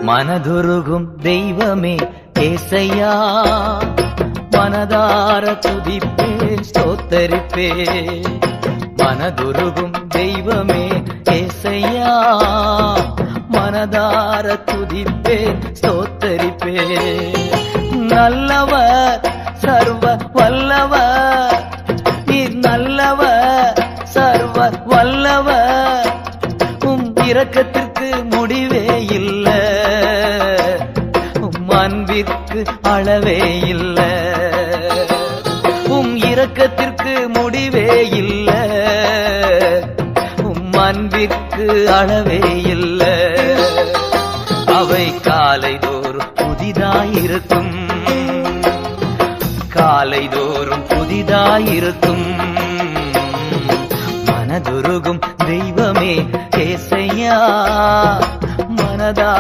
மனதுருகும் தெய்வமே ஏசையா, மனதார துதிப்பேன் ஸ்தோத்தரிப்பேன். மனதுருகும் தெய்வமே ஏசையா, மனதார துதிப்பேன் ஸ்தோத்தரிப்பேன். நல்லவர் சர்வ வல்லவர், நீர் நல்லவர் சர்வ வல்லவர். உம் இரக்கத்திற்கு முடிவே இல்லை, உம் அன்பிற்கு அளவே இல்லை. உம் இரக்கத்திற்கு முடிவே இல்லை, உம் அன்பிற்கு அளவே இல்லை. அவை காலைதோறும் புதிதாயிருக்கும், காலைதோறும் புதிதாயிருக்கும். மனதுருகும் தெய்வமே ஏசையா, மனதா